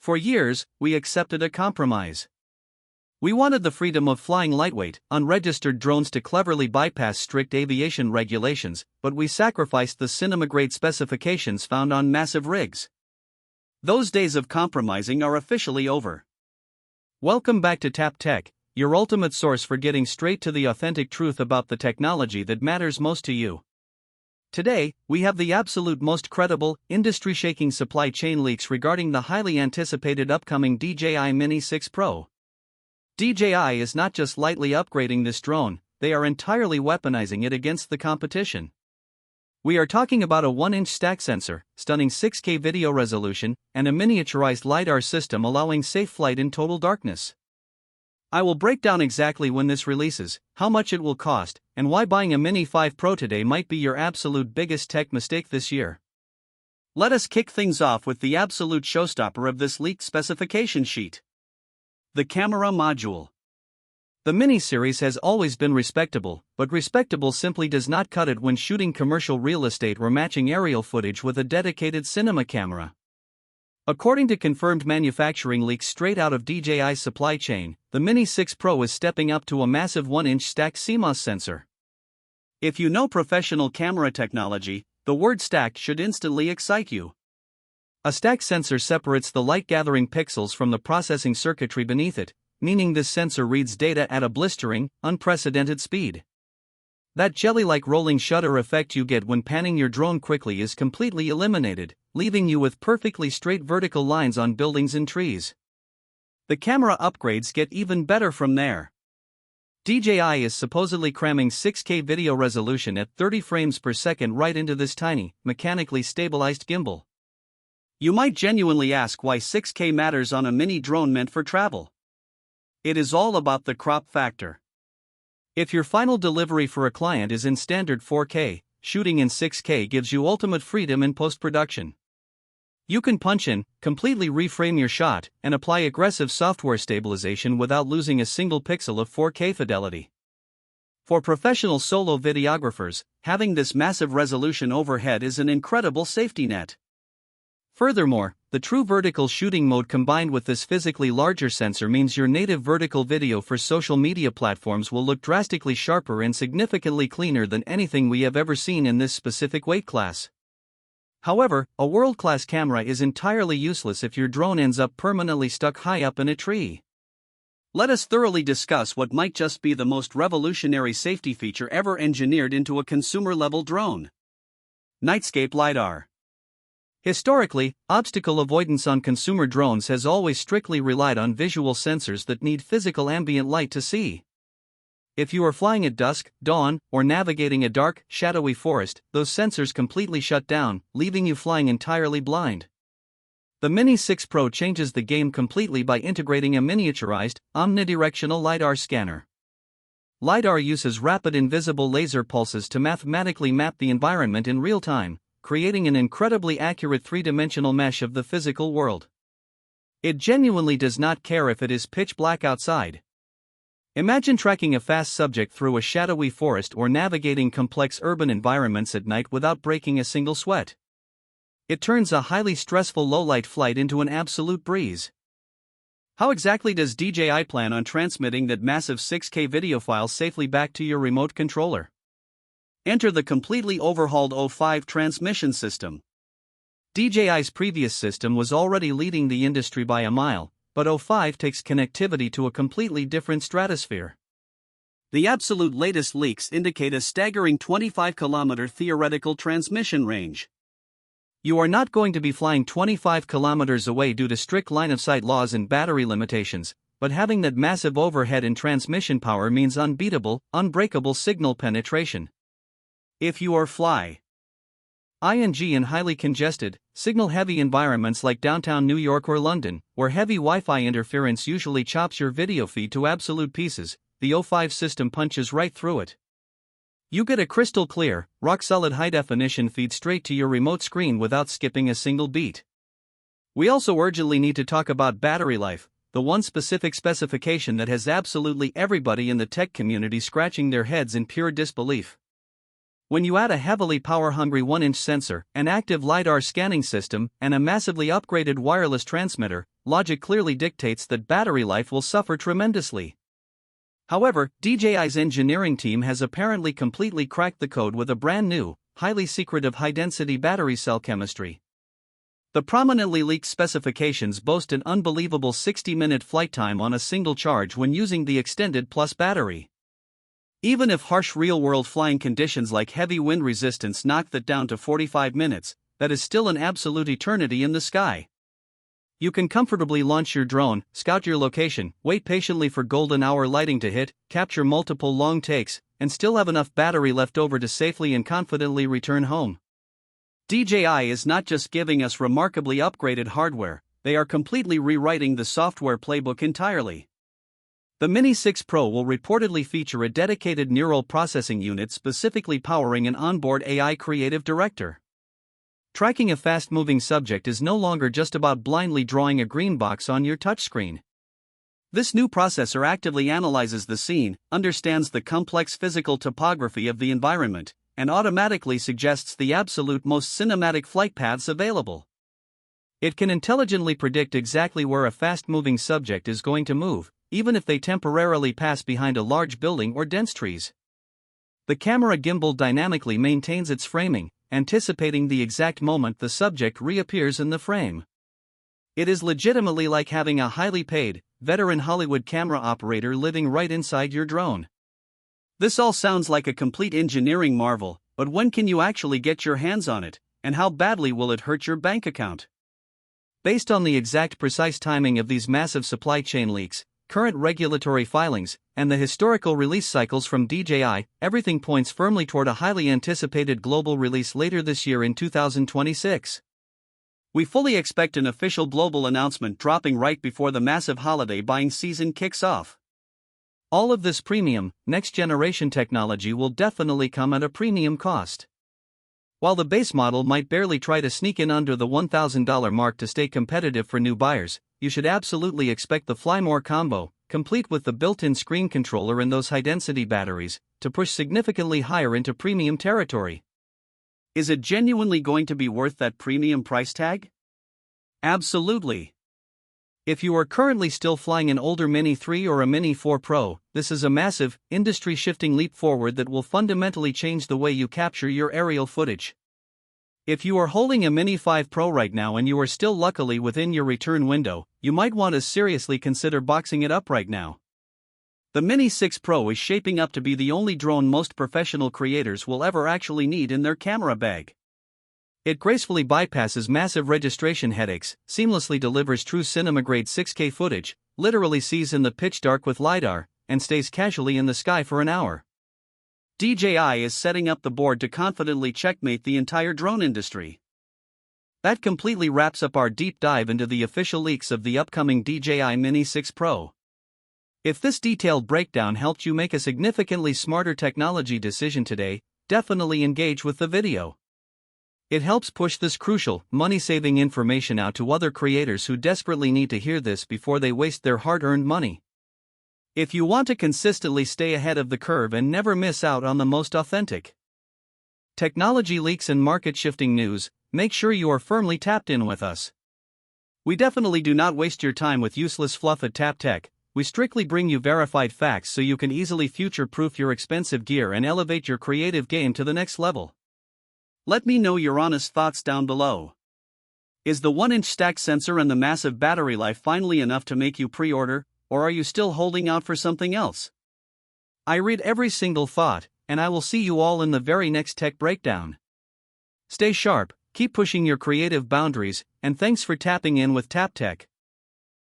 For years, we accepted a compromise. We wanted the freedom of flying lightweight, unregistered drones to cleverly bypass strict aviation regulations, but we sacrificed the cinema-grade specifications found on massive rigs. Those days of compromising are officially over. Welcome back to Tap Tech, your ultimate source for getting straight to the authentic truth about the technology that matters most to you. Today, we have the absolute most credible, industry-shaking supply chain leaks regarding the highly anticipated upcoming DJI Mini 6 Pro. DJI is not just lightly upgrading this drone, they are entirely weaponizing it against the competition. We are talking about a 1-inch stack sensor, stunning 6K video resolution, and a miniaturized LiDAR system allowing safe flight in total darkness. I will break down exactly when this releases, how much it will cost, and why buying a Mini 5 Pro today might be your absolute biggest tech mistake this year. Let us kick things off with the absolute showstopper of this leaked specification sheet. The camera module. The Mini series has always been respectable, but respectable simply does not cut it when shooting commercial real estate or matching aerial footage with a dedicated cinema camera. According to confirmed manufacturing leaks straight out of DJI's supply chain, the Mini 6 Pro is stepping up to a massive 1-inch Stacked CMOS sensor. If you know professional camera technology, the word stacked should instantly excite you. A stacked sensor separates the light-gathering pixels from the processing circuitry beneath it, meaning this sensor reads data at a blistering, unprecedented speed. That jelly-like rolling shutter effect you get when panning your drone quickly is completely eliminated, leaving you with perfectly straight vertical lines on buildings and trees. The camera upgrades get even better from there. DJI is supposedly cramming 6K video resolution at 30 frames per second right into this tiny, mechanically stabilized gimbal. You might genuinely ask why 6K matters on a mini drone meant for travel. It is all about the crop factor. If your final delivery for a client is in standard 4K, shooting in 6K gives you ultimate freedom in post-production. You can punch in, completely reframe your shot, and apply aggressive software stabilization without losing a single pixel of 4K fidelity. For professional solo videographers, having this massive resolution overhead is an incredible safety net. Furthermore, the true vertical shooting mode combined with this physically larger sensor means your native vertical video for social media platforms will look drastically sharper and significantly cleaner than anything we have ever seen in this specific weight class. However, a world-class camera is entirely useless if your drone ends up permanently stuck high up in a tree. Let us thoroughly discuss what might just be the most revolutionary safety feature ever engineered into a consumer-level drone. Nightscape LiDAR. Historically, obstacle avoidance on consumer drones has always strictly relied on visual sensors that need physical ambient light to see. If you are flying at dusk, dawn, or navigating a dark, shadowy forest, those sensors completely shut down, leaving you flying entirely blind. The Mini 6 Pro changes the game completely by integrating a miniaturized, omnidirectional LiDAR scanner. LiDAR uses rapid invisible laser pulses to mathematically map the environment in real time, creating an incredibly accurate three-dimensional mesh of the physical world. It genuinely does not care if it is pitch black outside. Imagine tracking a fast subject through a shadowy forest or navigating complex urban environments at night without breaking a single sweat. It turns a highly stressful low-light flight into an absolute breeze. How exactly does DJI plan on transmitting that massive 6K video file safely back to your remote controller? Enter the completely overhauled O5 transmission system. DJI's previous system was already leading the industry by a mile, but O5 takes connectivity to a completely different stratosphere. The absolute latest leaks indicate a staggering 25-kilometer theoretical transmission range. You are not going to be flying 25 kilometers away due to strict line-of-sight laws and battery limitations, but having that massive overhead in transmission power means unbeatable, unbreakable signal penetration. If you are flying in highly congested, signal-heavy environments like downtown New York or London, where heavy Wi-Fi interference usually chops your video feed to absolute pieces, the O5 system punches right through it. You get a crystal clear, rock-solid high-definition feed straight to your remote screen without skipping a single beat. We also urgently need to talk about battery life, the one specific specification that has absolutely everybody in the tech community scratching their heads in pure disbelief. When you add a heavily power-hungry 1-inch sensor, an active LiDAR scanning system, and a massively upgraded wireless transmitter, logic clearly dictates that battery life will suffer tremendously. However, DJI's engineering team has apparently completely cracked the code with a brand new, highly secretive high-density battery cell chemistry. The prominently leaked specifications boast an unbelievable 60-minute flight time on a single charge when using the Extended Plus battery. Even if harsh real-world flying conditions like heavy wind resistance knock that down to 45 minutes, that is still an absolute eternity in the sky. You can comfortably launch your drone, scout your location, wait patiently for golden hour lighting to hit, capture multiple long takes, and still have enough battery left over to safely and confidently return home. DJI is not just giving us remarkably upgraded hardware, they are completely rewriting the software playbook entirely. The Mini 6 Pro will reportedly feature a dedicated neural processing unit specifically powering an onboard AI creative director. Tracking a fast-moving subject is no longer just about blindly drawing a green box on your touchscreen. This new processor actively analyzes the scene, understands the complex physical topography of the environment, and automatically suggests the absolute most cinematic flight paths available. It can intelligently predict exactly where a fast-moving subject is going to move, even if they temporarily pass behind a large building or dense trees. The camera gimbal dynamically maintains its framing, anticipating the exact moment the subject reappears in the frame. It is legitimately like having a highly paid, veteran Hollywood camera operator living right inside your drone. This all sounds like a complete engineering marvel, but when can you actually get your hands on it, and how badly will it hurt your bank account? Based on the exact precise timing of these massive supply chain leaks, current regulatory filings, and the historical release cycles from DJI, everything points firmly toward a highly anticipated global release later this year in 2026. We fully expect an official global announcement dropping right before the massive holiday buying season kicks off. All of this premium, next-generation technology will definitely come at a premium cost. While the base model might barely try to sneak in under the $1,000 mark to stay competitive for new buyers, you should absolutely expect the Fly More combo, complete with the built-in screen controller and those high-density batteries, to push significantly higher into premium territory. Is it genuinely going to be worth that premium price tag? Absolutely. If you are currently still flying an older Mini 3 or a Mini 4 Pro, this is a massive, industry-shifting leap forward that will fundamentally change the way you capture your aerial footage. If you are holding a Mini 5 Pro right now and you are still luckily within your return window, you might want to seriously consider boxing it up right now. The Mini 6 Pro is shaping up to be the only drone most professional creators will ever actually need in their camera bag. It gracefully bypasses massive registration headaches, seamlessly delivers true cinema-grade 6K footage, literally sees in the pitch dark with LiDAR, and stays casually in the sky for an hour. DJI is setting up the board to confidently checkmate the entire drone industry. That completely wraps up our deep dive into the official leaks of the upcoming DJI Mini 6 Pro. If this detailed breakdown helped you make a significantly smarter technology decision today, definitely engage with the video. It helps push this crucial, money-saving information out to other creators who desperately need to hear this before they waste their hard-earned money. If you want to consistently stay ahead of the curve and never miss out on the most authentic technology leaks and market-shifting news, make sure you are firmly tapped in with us. We definitely do not waste your time with useless fluff at Tap Tech. We strictly bring you verified facts so you can easily future-proof your expensive gear and elevate your creative game to the next level. Let me know your honest thoughts down below. Is the 1-inch stack sensor and the massive battery life finally enough to make you pre-order, or are you still holding out for something else? I read every single thought, and I will see you all in the very next tech breakdown. Stay sharp, keep pushing your creative boundaries, and thanks for tapping in with Tap Tech.